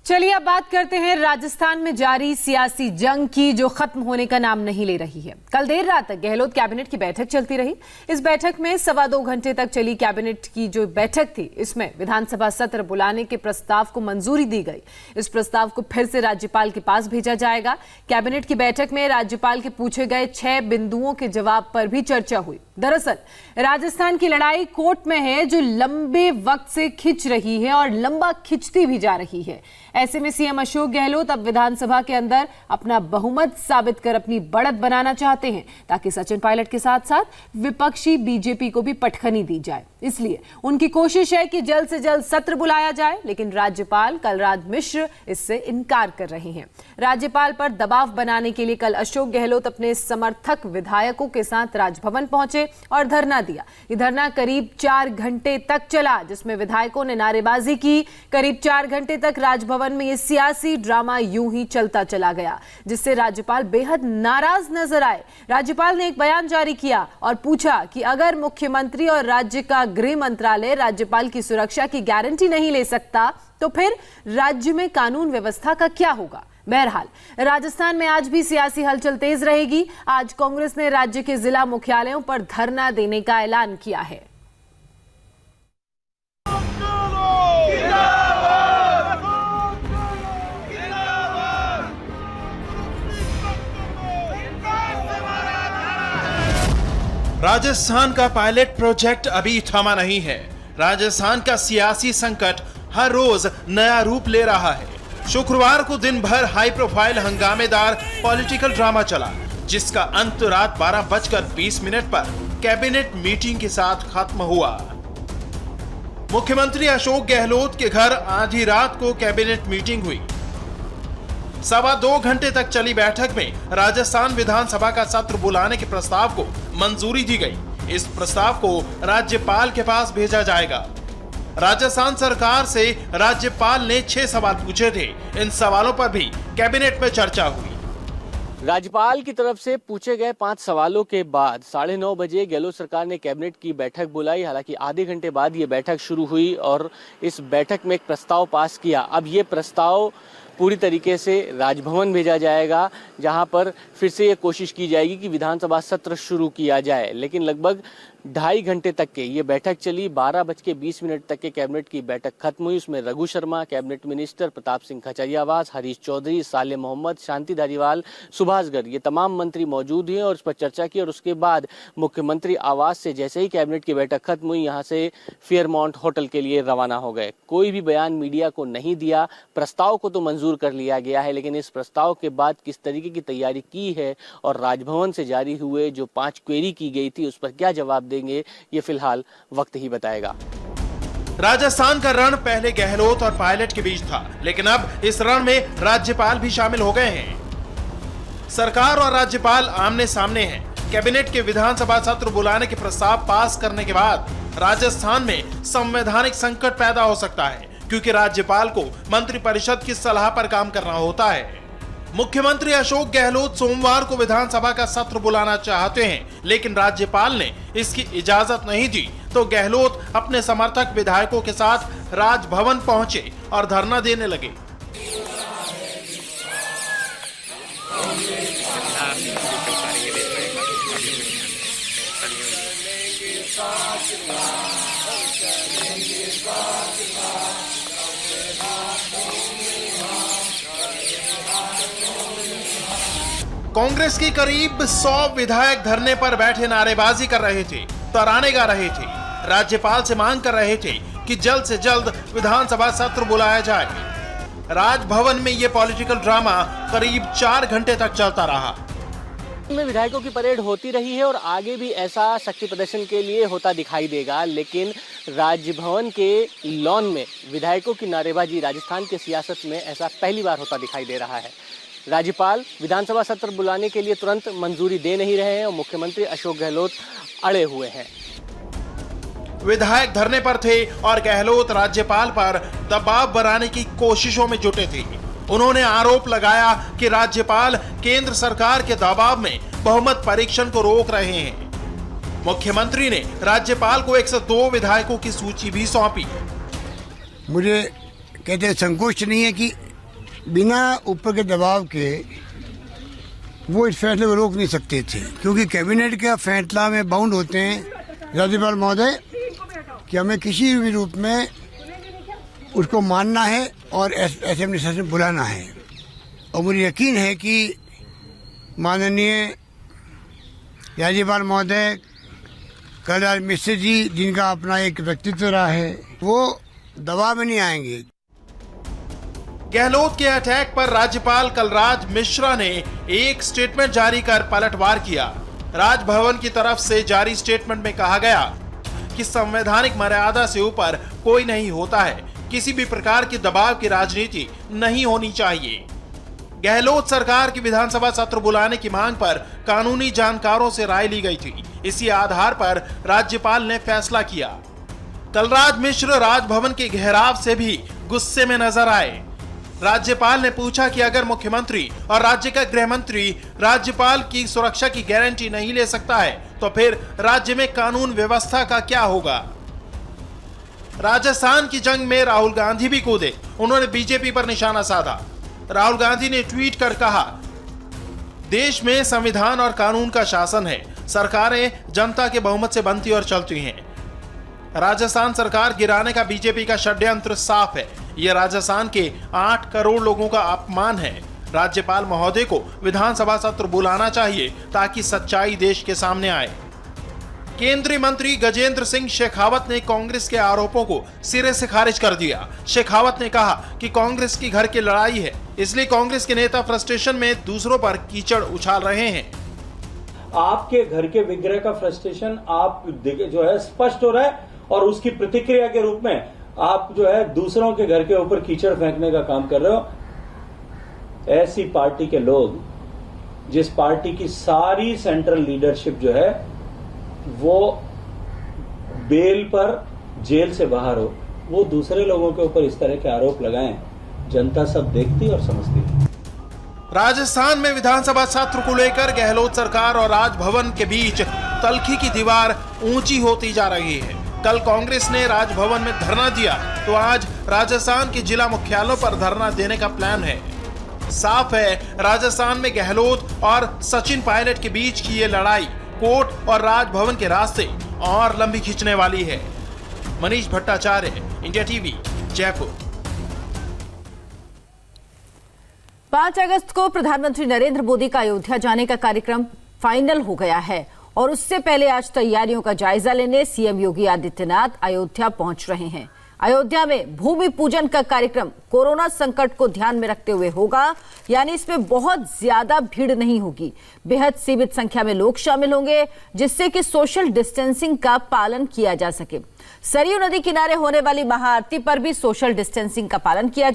चलिए अब बात करते हैं राजस्थान में जारी सियासी जंग की, जो खत्म होने का नाम नहीं ले रही है। कल देर रात तक गहलोत कैबिनेट की बैठक चलती रही। इस बैठक में 2.25 घंटे तक चली कैबिनेट की जो बैठक थी, इसमें विधानसभा सत्र बुलाने के प्रस्ताव को मंजूरी दी गई। इस प्रस्ताव को फिर से राज्यपाल के पास भेजा जाएगा। कैबिनेट की बैठक में राज्यपाल के पूछे गए 6 बिंदुओं के जवाब पर भी चर्चा हुई। दरअसल राजस्थान की लड़ाई कोर्ट में है, जो लंबे वक्त से खिंच रही है और लंबा खिंचती भी जा रही है। ऐसे में सीएम अशोक गहलोत अब विधानसभा के अंदर अपना बहुमत साबित कर अपनी बढ़त बनाना चाहते हैं, ताकि सचिन पायलट के साथ साथ विपक्षी बीजेपी को भी पटखनी दी जाए। इसलिए उनकी कोशिश है कि जल्द से जल्द सत्र बुलाया जाए, लेकिन राज्यपाल कलराज मिश्र इससे इनकार कर रहे हैं। राज्यपाल पर दबाव बनाने के लिए कल अशोक गहलोत अपने समर्थक विधायकों के साथ राजभवन पहुंचे और धरना दिया। ये धरना करीब 4 घंटे तक चला, जिसमें विधायकों ने नारेबाजी की। करीब 4 घंटे तक राजभवन में ये सियासी ड्रामा यूं ही चलता चला गया, जिससे राज्यपाल बेहद नाराज नजर आए। राज्यपाल ने एक बयान जारी किया और पूछा कि अगर मुख्यमंत्री और राज्य का गृह मंत्रालय राज्यपाल की सुरक्षा की गारंटी नहीं ले सकता, तो फिर राज्य में कानून व्यवस्था का क्या होगा। बहरहाल राजस्थान में आज भी सियासी हलचल तेज रहेगी। आज कांग्रेस ने राज्य के जिला मुख्यालयों पर धरना देने का ऐलान किया है। राजस्थान का पायलट प्रोजेक्ट अभी थमा नहीं है। राजस्थान का सियासी संकट हर रोज नया रूप ले रहा है। शुक्रवार को दिन भर हाई प्रोफाइल हंगामेदार पॉलिटिकल ड्रामा चला, जिसका अंत रात 12:20 पर कैबिनेट मीटिंग के साथ खत्म हुआ। मुख्यमंत्री अशोक गहलोत के घर आधी रात को कैबिनेट मीटिंग हुई। 2.25 घंटे तक चली बैठक में राजस्थान विधानसभा का सत्र बुलाने के प्रस्ताव को मंजूरी दी गई। इस प्रस्ताव को राज्यपाल के पास भेजा जाएगा। राजस्थान सरकार से राज्यपाल ने 6 सवाल पूछे थे। इन सवालों पर भी कैबिनेट में चर्चा हुई। राज्यपाल की तरफ से पूछे गए 5 सवालों के बाद 9:30 बजे गहलोत सरकार ने कैबिनेट की बैठक बुलाई। हालांकि आधे घंटे बाद ये बैठक शुरू हुई और इस बैठक में एक प्रस्ताव पास किया। अब ये प्रस्ताव पूरी तरीके से राजभवन भेजा जाएगा, जहां पर फिर से ये कोशिश की जाएगी कि विधानसभा सत्र शुरू किया जाए। लेकिन लगभग 2.5 घंटे तक के ये बैठक चली। 12:20 तक के कैबिनेट की बैठक खत्म हुई। उसमें रघु शर्मा, कैबिनेट मिनिस्टर प्रताप सिंह खचरियावास, हरीश चौधरी, साले मोहम्मद, शांति धारीवाल, सुभाष गर्ग, ये तमाम मंत्री मौजूद हैं और उस पर चर्चा की। और उसके बाद मुख्यमंत्री आवास से जैसे ही कैबिनेट की बैठक खत्म हुई, यहाँ से फेयरमाउंट होटल के लिए रवाना हो गए। कोई भी बयान मीडिया को नहीं दिया। प्रस्ताव को तो मंजूर कर लिया गया है, लेकिन इस प्रस्ताव के बाद किस तरीके की तैयारी की है और राजभवन से जारी हुए जो 5 क्वेरी की गई थी, उस पर क्या जवाब देंगे, ये फिलहाल वक्त ही बताएगा। राजस्थान का रण पहले गहलोत और पायलट के बीच था, लेकिन अब इस रण में राज्यपाल भी शामिल हो गए हैं। सरकार और राज्यपाल आमने सामने हैं। कैबिनेट के विधानसभा सत्र बुलाने के प्रस्ताव पास करने के बाद राजस्थान में संवैधानिक संकट पैदा हो सकता है, क्योंकि राज्यपाल को मंत्रिपरिषद की सलाह पर काम करना होता है। मुख्यमंत्री अशोक गहलोत सोमवार को विधानसभा का सत्र बुलाना चाहते हैं, लेकिन राज्यपाल ने इसकी इजाजत नहीं दी, तो गहलोत अपने समर्थक विधायकों के साथ राजभवन पहुंचे और धरना देने लगे। कांग्रेस की करीब 100 विधायक धरने पर बैठे नारेबाजी कर रहे थे, तराने गा रहे थे, राज्यपाल से मांग कर रहे थे कि जल्द से जल्द विधानसभा सत्र बुलाया जाए। राजभवन में ये पॉलिटिकल ड्रामा करीब 4 घंटे तक चलता रहा। में विधायकों की परेड होती रही है और आगे भी ऐसा शक्ति प्रदर्शन के लिए होता दिखाई देगा, लेकिन राजभवन के लॉन में विधायकों की नारेबाजी राजस्थान की सियासत में ऐसा पहली बार होता दिखाई दे रहा है। राज्यपाल विधानसभा सत्र बुलाने के लिए तुरंत मंजूरी दे नहीं रहे हैं और मुख्यमंत्री अशोक गहलोत अड़े हुए हैं। विधायक धरने पर थे और गहलोत राज्यपाल पर दबाव बनाने की कोशिशों में जुटे थे। उन्होंने आरोप लगाया कि राज्यपाल केंद्र सरकार के दबाव में बहुमत परीक्षण को रोक रहे हैं। मुख्यमंत्री ने राज्यपाल को 102 विधायकों की सूची भी सौंपी। मुझे कहते संकोच नहीं है कि बिना ऊपर के दबाव के वो इस फैसले को रोक नहीं सकते थे, क्योंकि कैबिनेट का फैसला में बाउंड होते हैं राज्यपाल महोदय कि हमें किसी भी रूप में उसको मानना है और असेंबली सेशन बुलाना है। और मुझे यकीन है कि माननीय राज्यपाल महोदय कलराज मिश्र जी, जिनका अपना एक व्यक्तित्व रहा है, वो दबाव में नहीं आएंगे। गहलोत के अटैक पर राज्यपाल कलराज मिश्रा ने एक स्टेटमेंट जारी कर पलटवार किया। राजभवन की तरफ से जारी स्टेटमेंट में कहा गया कि संवैधानिक मर्यादा से ऊपर कोई नहीं होता है, किसी भी प्रकार की दबाव की राजनीति नहीं होनी चाहिए। गहलोत सरकार की विधानसभा सत्र बुलाने की मांग पर कानूनी जानकारों से राय ली गई थी। इसी आधार पर राज्यपाल ने फैसला किया। कलराज मिश्र राजभवन के घेराव से भी गुस्से में नजर आए। राज्यपाल ने पूछा कि अगर मुख्यमंत्री और राज्य का गृह मंत्री राज्यपाल की सुरक्षा की गारंटी नहीं ले सकता है तो फिर राज्य में कानून व्यवस्था का क्या होगा। राजस्थान की जंग में राहुल गांधी भी कूदे। उन्होंने बीजेपी पर निशाना साधा। राहुल गांधी ने ट्वीट कर कहा, देश में संविधान और कानून का शासन है, सरकारें जनता के बहुमत से बनती और चलती हैं। राजस्थान सरकार गिराने का बीजेपी का षड्यंत्र साफ है। यह राजस्थान के 8 करोड़ लोगों का अपमान है। राज्यपाल महोदय को विधानसभा सत्र बुलाना चाहिए ताकि सच्चाई देश के सामने आए। केंद्रीय मंत्री गजेंद्र सिंह शेखावत ने कांग्रेस के आरोपों को सिरे से खारिज कर दिया। शेखावत ने कहा कि कांग्रेस की घर की लड़ाई है, इसलिए कांग्रेस के नेता फ्रस्ट्रेशन में दूसरों पर कीचड़ उछाल रहे हैं। आपके घर के विग्रह का फ्रस्ट्रेशन आप जो है स्पष्ट हो रहा है और उसकी प्रतिक्रिया के रूप में आप जो है दूसरों के घर के ऊपर कीचड़ फेंकने का काम कर रहे हो। ऐसी पार्टी के लोग, जिस पार्टी की सारी सेंट्रल लीडरशिप जो है वो बेल पर जेल से बाहर हो, वो दूसरे लोगों के ऊपर इस तरह के आरोप लगाएं, जनता सब देखती और समझती है। राजस्थान में विधानसभा सत्र को लेकर गहलोत सरकार और राजभवन के बीच तल्खी की दीवार ऊंची होती जा रही है। कल कांग्रेस ने राजभवन में धरना दिया तो आज राजस्थान के जिला मुख्यालयों पर धरना देने का प्लान है। साफ है, राजस्थान में गहलोत और सचिन पायलट के बीच की ये लड़ाई कोर्ट और राजभवन के रास्ते और लंबी खींचने वाली है। Manish Bhattacharya, India TV, Jaipur. 5 अगस्त को प्रधानमंत्री नरेंद्र मोदी का अयोध्या जाने का कार्यक्रम फाइनल हो गया है और उससे पहले आज तैयारियों का जायजा लेने सीएम योगी आदित्यनाथ अयोध्या पहुंच रहे हैं। अयोध्या में भूमि पूजन का कार्यक्रम कोरोना संकट को ध्यान में रखते हुए होगा, यानी इसमें बहुत ज्यादा भीड़ नहीं होगी। बेहद सीमित संख्या में लोग शामिल होंगे, जिससे कि सोशल डिस्टेंसिंग का पालन किया जा सके। सरयू नदी किनारे होने वाली महाआरती पर भी सोशल डिस्टेंसिंग का पालन किया जाए।